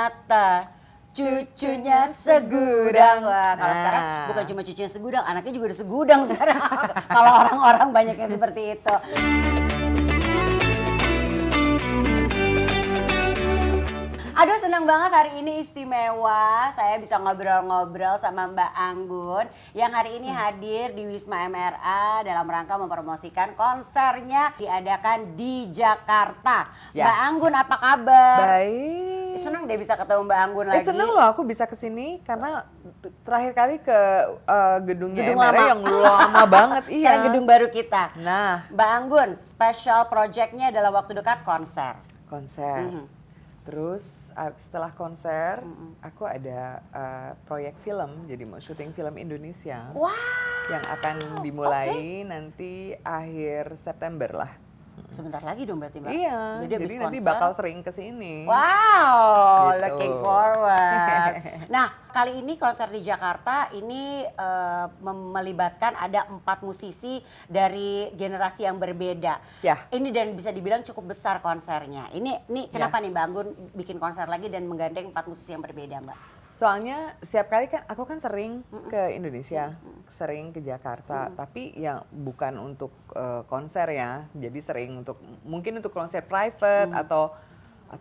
ternyata cucunya segudang. Wah, kalau sekarang bukan cuma cucunya segudang, anaknya juga udah segudang sekarang. Kalau orang-orang banyak yang seperti itu. Aduh, senang banget hari ini istimewa. Saya bisa ngobrol-ngobrol sama Mbak Anggun yang hari ini hadir di Wisma MRA dalam rangka mempromosikan konsernya diadakan di Jakarta. Ya. Mbak Anggun, apa kabar? Baik. Senang deh bisa ketemu Mbak Anggun lagi. Seneng loh aku bisa kesini karena terakhir kali ke gedungnya Gedung MRA lama. yang lama banget. Sekarang gedung baru kita. Nah, Mbak Anggun, special projectnya dalam waktu dekat konser. konser. Terus setelah konser, aku ada proyek film, jadi mau syuting film Indonesia. Wow. Yang akan dimulai nanti akhir September lah. Sebentar lagi dong berarti Mbak. Iya, habis jadi nanti konser. bakal sering kesini. Wow, Gitu. looking forward. Nah, kali ini konser di Jakarta ini melibatkan ada 4 musisi dari generasi yang berbeda. Ya. Ini dan bisa dibilang cukup besar konsernya. Ini kenapa nih Mbak Anggun bikin konser lagi dan menggandeng 4 musisi yang berbeda, Mbak? Soalnya setiap kali kan aku kan sering ke Indonesia, sering ke Jakarta, tapi ya bukan untuk konser ya. Jadi sering untuk mungkin untuk konser private atau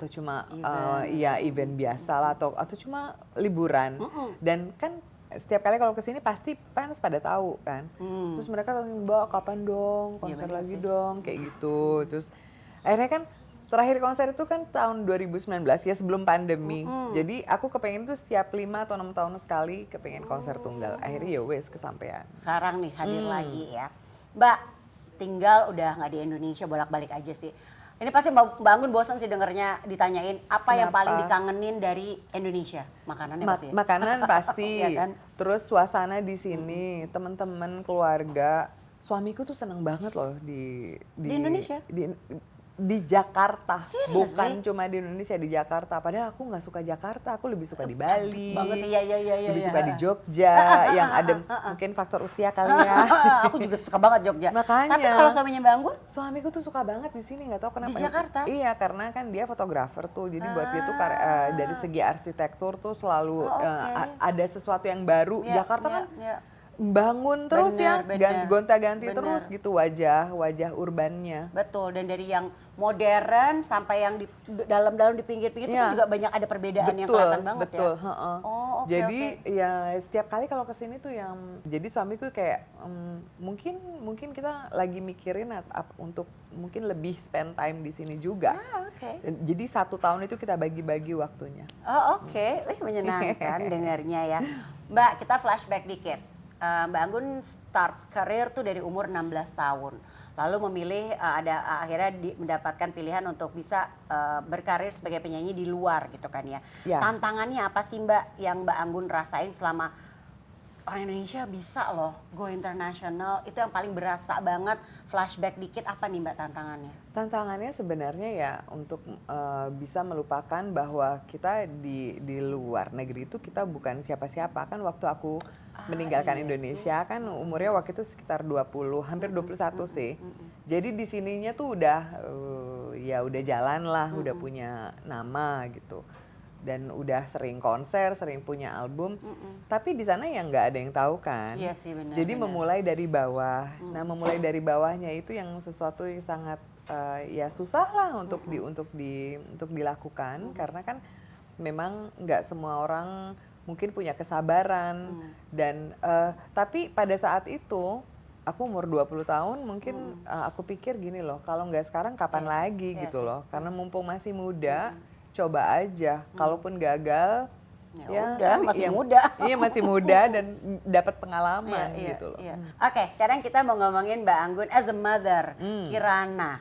cuma event biasa lah atau cuma liburan. Dan kan setiap kali kalau kesini pasti fans pada tahu kan. Terus mereka tanya, "Mbak, kapan dong konser lagi dong?" kayak gitu. Terus akhirnya kan terakhir konser itu kan tahun 2019 ya, sebelum pandemi. Jadi aku kepengen tuh setiap 5 atau 6 tahun sekali kepengen konser tunggal. Akhirnya ya wes kesampean. Sekarang nih hadir lagi ya. Mbak, tinggal udah nggak di Indonesia, bolak-balik aja sih. Ini pasti Mbak Anggun bosan sih dengernya ditanyain apa yang paling dikangenin dari Indonesia? Makanannya pasti ya? Makanan pasti. Iya kan? Terus suasana di sini, teman-teman, keluarga. Suamiku tuh seneng banget loh di Indonesia? Di Jakarta. Seriously? Bukan cuma di Indonesia, di Jakarta. Padahal aku nggak suka Jakarta, aku lebih suka di Bali. Banget, iya. Lebih suka di Jogja, yang ada mungkin faktor usia kali ya. Aku juga suka banget Jogja. Makanya. Tapi kalau suaminya Mbak Anggun? Suamiku tuh suka banget di sini, nggak tahu kenapa. Di Jakarta? Iya, karena kan dia fotografer tuh, jadi buat dia tuh dari segi arsitektur tuh selalu ada sesuatu yang baru. Iya, Jakarta iya, kan iya. bangun terus Bener. gonta-ganti Bener. terus gitu wajah urbannya. Betul, dan dari yang modern sampai yang di dalam di pinggir-pinggir itu kan juga banyak ada perbedaan yang kelihatan banget betul, ya. Oh, jadi ya setiap kali kalau kesini tuh yang jadi suamiku kayak mungkin kita lagi mikirin untuk mungkin lebih spend time di sini juga. Jadi 1 tahun itu kita bagi-bagi waktunya. Menyenangkan dengarnya ya. Mbak, kita flashback dikit. Mbak Anggun start karir tuh dari umur 16 tahun. Lalu memilih akhirnya mendapatkan pilihan untuk bisa berkarir sebagai penyanyi di luar gitu kan ya. Tantangannya apa sih Mbak yang Mbak Anggun rasain selama orang Indonesia bisa loh go international, itu yang paling berasa banget. Flashback dikit, apa nih Mbak tantangannya? Tantangannya sebenarnya ya untuk bisa melupakan bahwa kita di luar negeri itu kita bukan siapa-siapa. Kan waktu aku meninggalkan Indonesia kan umurnya waktu itu sekitar 20, hampir 21 sih. Jadi di sininya tuh udah jalan lah, udah punya nama gitu. Dan udah sering konser, sering punya album. Tapi di sana ya nggak ada yang tahu kan. Iya sih, benar. Jadi memulai dari bawah. Nah, memulai dari bawahnya itu yang sesuatu yang sangat ya susah lah untuk dilakukan karena kan memang nggak semua orang mungkin punya kesabaran dan tapi pada saat itu aku umur 20 tahun mungkin aku pikir gini loh, kalau nggak sekarang kapan lagi gitu loh, karena mumpung masih muda coba aja, kalaupun gagal ya udah masih muda. Iya, masih muda dan dapat pengalaman gitu loh. Oke, sekarang kita mau ngomongin Mbak Anggun as a mother. Kirana,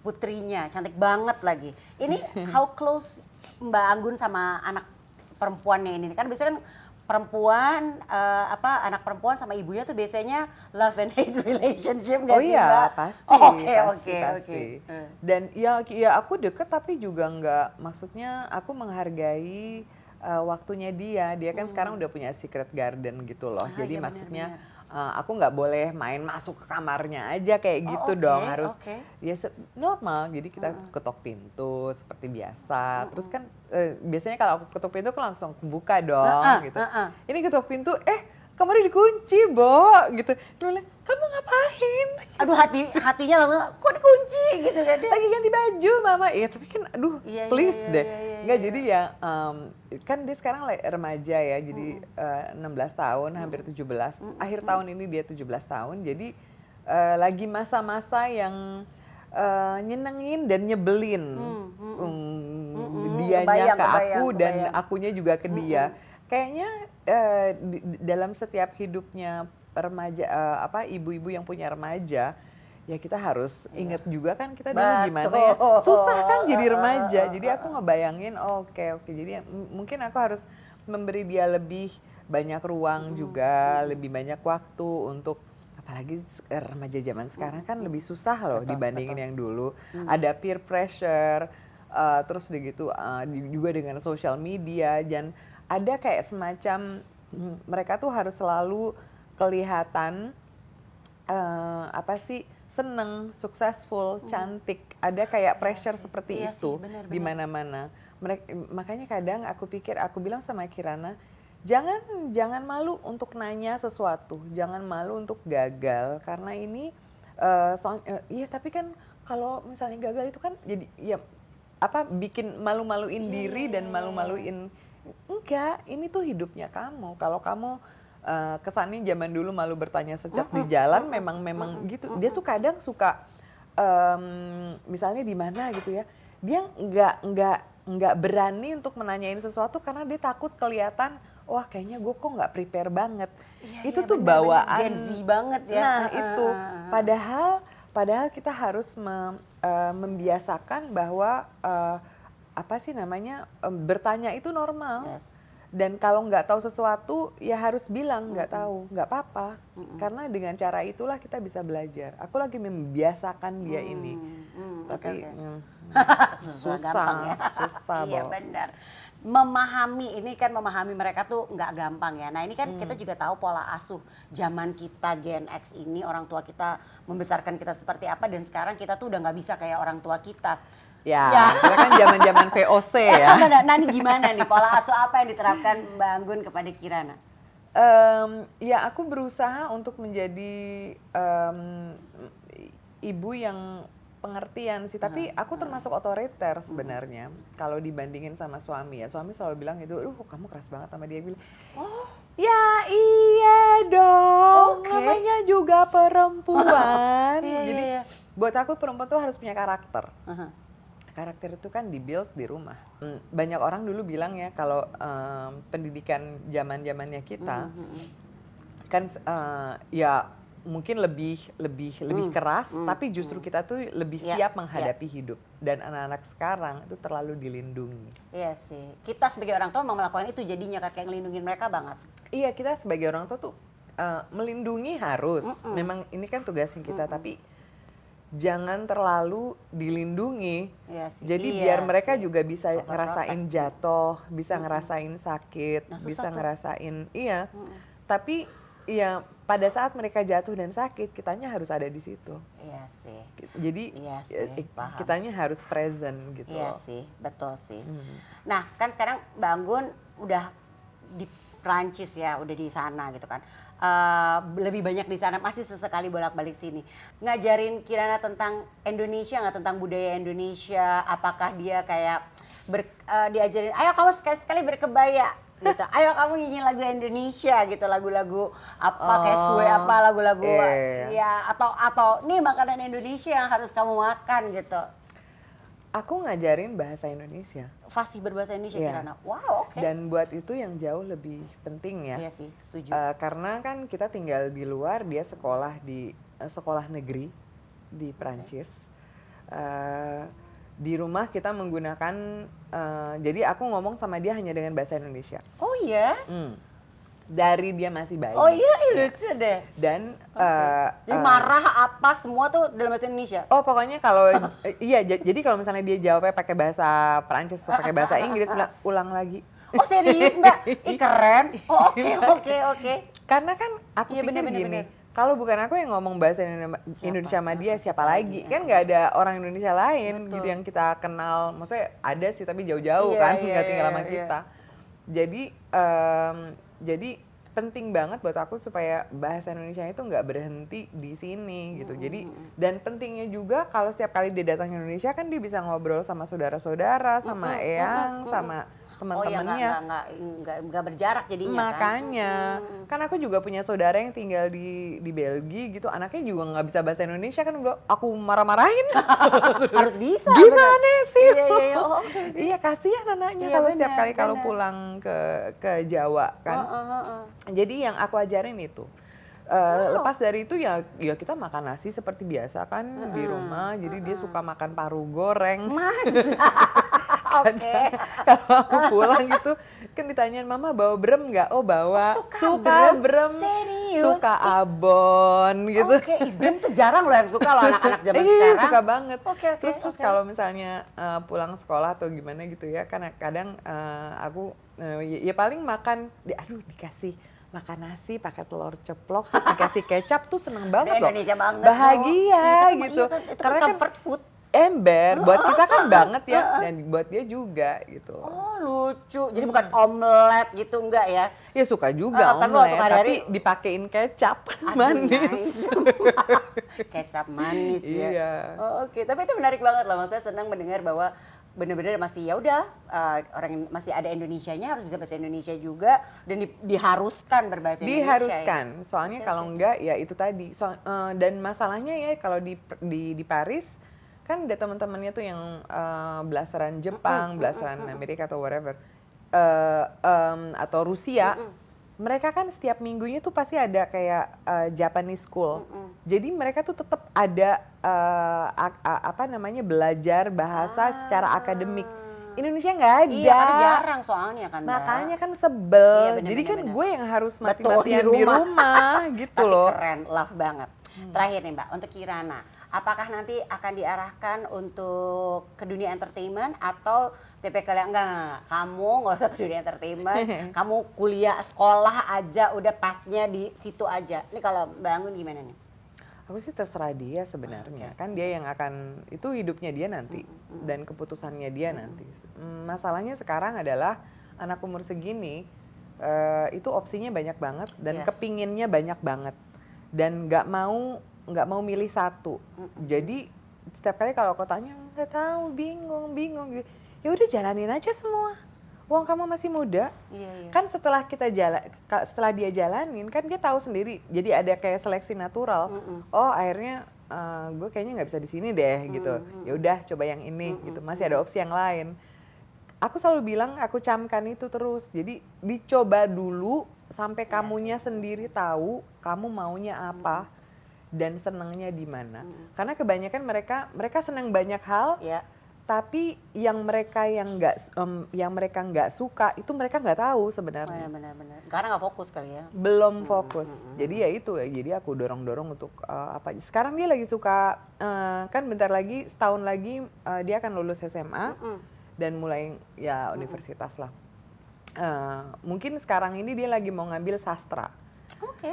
putrinya cantik banget lagi. Ini how close Mbak Anggun sama anak perempuannya ini? Kan biasanya kan perempuan anak perempuan sama ibunya tuh biasanya love and hate relationship nggak sih Mbak? Oh iya, pasti. Oke. Dan ya aku deket tapi juga nggak, maksudnya aku menghargai waktunya dia kan sekarang udah punya secret garden gitu loh. Jadi Ya, maksudnya aku nggak boleh main masuk ke kamarnya aja kayak gitu oke, dong, harus oke. ya normal. Jadi kita ketok pintu seperti biasa. Terus kan biasanya kalau aku ketok pintu aku langsung buka dong gitu. Ini ketok pintu, kamarnya dikunci, Bo, gitu. Dia bilang, kamu ngapain? Aduh, hatinya langsung kok dikunci gitu kan dia. Lagi ganti baju, Mama. Iya, tapi kan aduh, Iya, please iya, deh. iya, iya, Enggak, iya. jadi ya kan dia sekarang remaja ya, jadi 16 tahun, hampir 17. Akhir tahun ini dia 17 tahun. Jadi lagi masa-masa yang nyenengin dan nyebelin. Dianya ke aku dan akunya juga ke dia. Kayaknya dalam setiap hidupnya remaja, ibu-ibu yang punya remaja, ya kita harus ingat juga kan kita dulu gimana ya, susah kan jadi remaja. Jadi aku ngebayangin, oke, jadi mungkin aku harus memberi dia lebih banyak ruang juga, lebih banyak waktu untuk, apalagi remaja zaman sekarang kan lebih susah loh dibandingin yang dulu. Ada peer pressure, terus udah gitu juga dengan social media, dan ada kayak semacam mereka tuh harus selalu kelihatan seneng, successful, cantik. Ada kayak pressure seperti itu di mana-mana. Makanya kadang aku bilang sama Kirana, jangan malu untuk nanya sesuatu, jangan malu untuk gagal, karena ini iya, tapi kan kalau misalnya gagal itu kan jadi ya bikin malu-maluin diri dan malu-maluin. Enggak, ini tuh hidupnya kamu. Kalau kamu kesannya zaman dulu malu bertanya secak di jalan, memang gitu. Dia tuh kadang suka misalnya di mana gitu ya, dia nggak berani untuk menanyain sesuatu karena dia takut kelihatan, wah kayaknya gue kok nggak prepare banget. Itu tuh bawaan Gen Z banget ya. Nah itu padahal kita harus membiasakan bahwa bertanya itu normal. Dan kalau nggak tahu sesuatu ya harus bilang nggak tahu, nggak apa-apa. Karena dengan cara itulah kita bisa belajar. Aku lagi membiasakan dia ini. Tapi susah. Iya benar. Memahami mereka tuh nggak gampang ya. Nah ini kan kita juga tahu pola asuh zaman kita Gen X ini, orang tua kita membesarkan kita seperti apa, dan sekarang kita tuh udah nggak bisa kayak orang tua kita. Ya, kita kan zaman-zaman VOC ya. Nah ini gimana nih pola asuh apa yang diterapkan Mbak Anggun kepada Kirana? Ya aku berusaha untuk menjadi ibu yang pengertian sih, tapi aku termasuk otoriter sebenarnya kalau dibandingin sama suami ya. Suami selalu bilang itu, kamu keras banget sama dia. Bilang, ya iya dong, namanya juga perempuan. Jadi buat aku perempuan tuh harus punya karakter. Karakter itu kan di-build di rumah. Banyak orang dulu bilang ya kalau pendidikan zaman-zamannya kita kan ya mungkin lebih keras, tapi justru kita tuh lebih siap menghadapi hidup. Dan anak-anak sekarang itu terlalu dilindungi. Iya sih. Kita sebagai orang tua mau melakukan itu jadinya kayak ngelindungin mereka banget. Iya, kita sebagai orang tua tuh melindungi harus. Memang ini kan tugasnya kita, tapi jangan terlalu dilindungi. Jadi biar mereka juga bisa ngerasain jatuh, bisa ngerasain sakit, bisa ngerasain tapi ya pada saat mereka jatuh dan sakit, kitanya harus ada di situ. Iya sih. Jadi kitanya harus present gitu. Iya sih, betul sih. Nah, kan sekarang Mbak Anggun udah di Prancis ya, udah di sana gitu kan. Lebih banyak di sana, masih sesekali bolak-balik sini. Ngajarin Kirana tentang Indonesia nggak, tentang budaya Indonesia? Apakah dia kayak diajarin, ayo kamu sekali-sekali berkebaya gitu. Ayo kamu nyanyi lagu Indonesia gitu, lagu-lagu apa kayak suwe apa, lagu-lagu ya atau nih makanan Indonesia yang harus kamu makan gitu. Aku ngajarin bahasa Indonesia. Fasih berbahasa Indonesia Kirana. Wow, oke. Dan buat itu yang jauh lebih penting ya. Iya sih, setuju. Karena kan kita tinggal di luar, dia sekolah di sekolah negeri di Prancis. Di rumah kita menggunakan, jadi aku ngomong sama dia hanya dengan bahasa Indonesia. Oh iya? Dari dia masih bayi. Oh iya, lucu deh. Dan jadi marah apa semua tuh dalam bahasa Indonesia? Oh pokoknya kalau jadi kalau misalnya dia jawabnya pakai bahasa Perancis atau pakai bahasa Inggris, ulang lagi. Oh serius Mbak? Ih keren. Oh oke. Karena kan aku Iya, pikir bener, gini, bener. kalau bukan aku yang ngomong bahasa Indonesia sama dia, siapa lagi? Kan nggak ada orang Indonesia lain Betul. gitu yang kita kenal. Maksudnya ada sih tapi jauh-jauh Iya, kan, iya, nggak tinggal iya, sama iya. kita. Jadi penting banget buat aku supaya bahasa Indonesia itu nggak berhenti di sini gitu. Jadi dan pentingnya juga kalau setiap kali dia datang ke Indonesia kan dia bisa ngobrol sama saudara-saudara, sama eyang, sama Oh ya teman-temannya. nggak berjarak jadinya kan. Makanya, kan aku juga punya saudara yang tinggal di Belgia gitu, anaknya juga nggak bisa bahasa Indonesia kan, aku marah-marahin. Harus bisa. Gimana sih? Iya. Oh, oke. Iya kasihan anaknya Iya, kalau setiap benar, kali kalau benar. pulang ke Jawa kan. Jadi yang aku ajarin itu. Lepas dari itu ya kita makan nasi seperti biasa kan di rumah. Jadi dia suka makan paru goreng. Mas. Oke. Kalau aku pulang gitu kan ditanyain mama bawa brem nggak? Oh bawa. Oh, suka brem? Serius? Suka abon gitu. Oke, brem tuh jarang loh yang suka loh anak-anak zaman Iya sekarang. suka banget. Oke. Terus kalau misalnya pulang sekolah atau gimana gitu ya, kan kadang aku ya paling makan, aduh dikasih makan nasi pakai telur ceplok terus dikasih kecap tuh seneng banget loh. Indonesia banget. Bahagia gitu. Iya kan, itu Karena kan kan comfort food. ember buat kita kan banget ya dan buat dia juga gitu. Oh lucu, jadi bukan omelet gitu enggak ya? Ya suka juga Tapi omelet, waktu tapi hari-hari- dipakein kecap Aduh, manis. nice. Kecap manis ya. Iya. Oh, oke, tapi itu menarik banget loh. Maksudnya senang mendengar bahwa benar-benar masih ya udah orang yang masih ada Indonesianya harus bisa bahasa Indonesia juga dan diharuskan berbahasa Indonesia. Diharuskan, soalnya kalau enggak ya itu tadi. Dan masalahnya ya kalau di Paris kan ada teman-temannya tuh yang belasaran Jepang, belasaran Amerika atau whatever, atau Rusia. Mereka kan setiap minggunya tuh pasti ada kayak Japanese school. Jadi mereka tuh tetap ada apa namanya belajar bahasa secara akademik. Indonesia nggak ada. Iya, karena jarang soalnya kan, Mbak. Makanya kan sebel. Iya, bener, Jadi kan bener. gue yang harus Betul, mati-matian di rumah gitu Tapi loh. keren, love banget. Terakhir nih Mbak, untuk Kirana, apakah nanti akan diarahkan untuk ke dunia entertainment atau tipikal yang enggak, kamu nggak usah ke dunia entertainment, kamu kuliah sekolah aja udah pathnya di situ aja. Ini kalau Mbak Anggun gimana nih? Aku sih terserah dia sebenarnya. Kan dia yang akan, itu hidupnya dia nanti dan keputusannya dia nanti. Masalahnya sekarang adalah anak umur segini itu opsinya banyak banget dan Yes. kepinginnya banyak banget dan nggak mau milih satu. Jadi setiap kali kalau aku tanya nggak tahu, bingung gitu. Ya udah jalanin aja semua. Uang kamu masih muda. Iya. Kan setelah dia jalanin kan dia tahu sendiri. Jadi ada kayak seleksi natural. Oh akhirnya gue kayaknya nggak bisa di sini deh gitu. Ya udah coba yang ini gitu. Masih ada opsi yang lain. Aku selalu bilang, aku camkan itu terus. Jadi dicoba dulu sampai kamunya sendiri tahu kamu maunya apa dan senangnya di mana. Karena kebanyakan mereka senang banyak hal. Ya. Tapi yang mereka nggak suka itu mereka nggak tahu sebenarnya. Benar. Karena nggak fokus kali ya. Belum fokus. Jadi ya itu ya. Jadi aku dorong untuk apa. Sekarang dia lagi suka kan bentar lagi setahun lagi dia akan lulus SMA dan mulai ya universitas lah. Mungkin sekarang ini dia lagi mau ngambil sastra. Oke.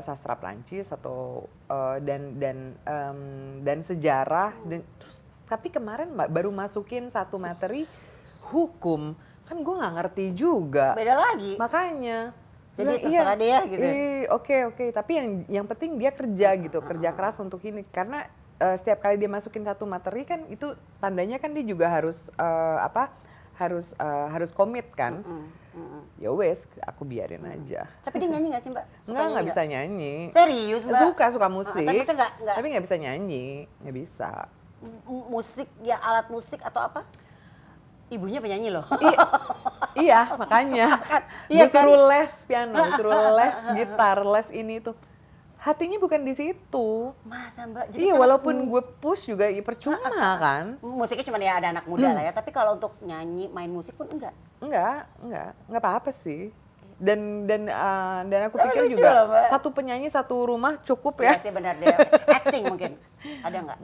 Sastra Prancis atau dan sejarah dan terus. Tapi kemarin baru masukin satu materi hukum, kan gue nggak ngerti juga. Beda lagi. Makanya. Jadi bilang, terserah dia gitu. Oke. Tapi yang penting dia kerja gitu, kerja keras untuk ini. Karena setiap kali dia masukin satu materi kan itu tandanya kan dia juga harus harus komit kan. Ya wes, aku biarin aja. Tapi dia nyanyi nggak sih Mbak? Nggak bisa nyanyi. Serius Mbak? Suka musik. Tapi maksudnya nggak Tapi nggak bisa nyanyi, nggak bisa. musik ya alat musik atau apa? Ibunya penyanyi loh. Iya, makanya. Iya Gue suruh les piano, suruh les gitar, les ini tuh. Hatinya bukan di situ. Masa Mbak? Iya, walaupun gue push juga ya percuma kan. Musiknya cuma ya ada anak muda lah ya, tapi kalau untuk nyanyi, main musik pun enggak. Enggak apa-apa sih. Dan aku Tapi pikir lucu juga loh, Mbak. satu penyanyi satu rumah cukup Iya ya. sih benar deh. Acting mungkin. Ada nggak?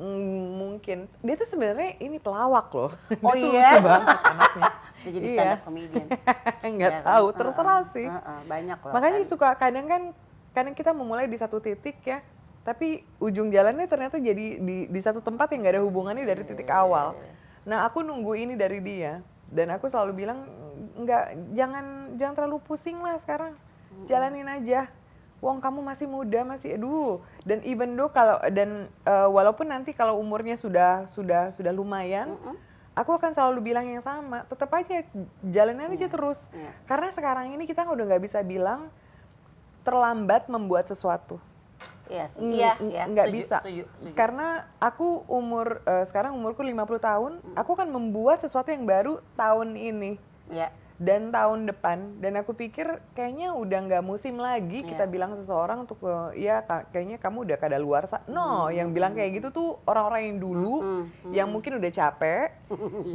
Mungkin dia tuh sebenarnya ini pelawak loh. Oh Dia tuh iya. lucu banget anaknya. Bisa jadi Iya. stand up comedian. Nggak Iya kan? tahu, terserah sih. Banyak loh. Makanya kan. suka kadang kita memulai di satu titik ya, tapi ujung jalannya ternyata jadi di satu tempat yang nggak ada hubungannya dari titik awal. Nah aku nunggu ini dari dia, dan aku selalu bilang jangan terlalu pusing lah sekarang, jalanin aja. Wong kamu masih muda, masih aduh. Dan even though walaupun nanti kalau umurnya sudah lumayan, aku akan selalu bilang yang sama, tetap aja jalanin aja terus. Karena sekarang ini kita udah nggak bisa bilang terlambat membuat sesuatu. Iya sih. Iya, Nggak setuju, bisa. setuju. Karena aku sekarang umurku 50 tahun, aku akan membuat sesuatu yang baru tahun ini. Iya. Dan tahun depan, dan aku pikir kayaknya udah nggak musim lagi kita bilang seseorang untuk kayaknya kamu udah kadaluarsa. No, yang bilang kayak gitu tuh orang-orang yang dulu, yang mungkin udah capek,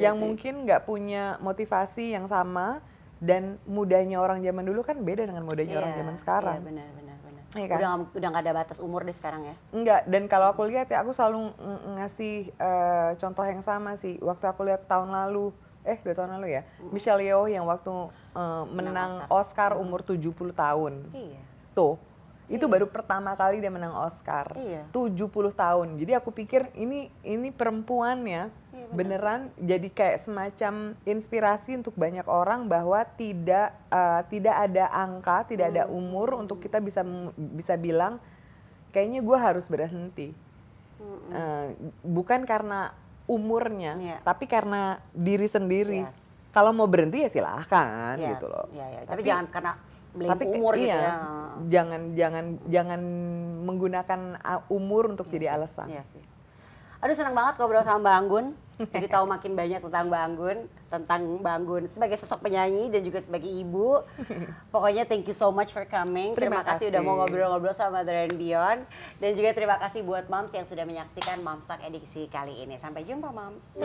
yang mungkin nggak punya motivasi yang sama, dan mudanya orang zaman dulu kan beda dengan mudanya orang zaman sekarang. Iya benar. Iya kan? Udah nggak ada batas umur deh sekarang ya. Enggak, dan kalau aku lihat ya, aku selalu ngasih contoh yang sama sih. Waktu aku lihat tahun lalu, 2 tahun lalu ya, Michelle Yeoh yang waktu menang Oscar umur 70 tahun. Iya. Tuh, itu baru pertama kali dia menang Oscar. Iya. 70 tahun. Jadi aku pikir ini perempuannya beneran jadi kayak semacam inspirasi untuk banyak orang bahwa tidak ada angka, tidak ada umur untuk kita bisa bilang kayaknya gue harus berhenti. Bukan karena umurnya, tapi karena diri sendiri. Yes. Kalau mau berhenti ya silahkan Iya, gitu loh. Iya. Tapi jangan karena blame umur iya, gitu ya. Jangan menggunakan umur untuk jadi alasan. Iya sih. Aduh senang banget ngobrol sama Mbak Anggun. Jadi tahu makin banyak tentang Mbak Anggun sebagai sosok penyanyi dan juga sebagai ibu. Pokoknya thank you so much for coming. Terima kasih udah mau ngobrol-ngobrol sama Mother and Beyond. Dan juga terima kasih buat Moms yang sudah menyaksikan Moms Talk edisi kali ini. Sampai jumpa Moms.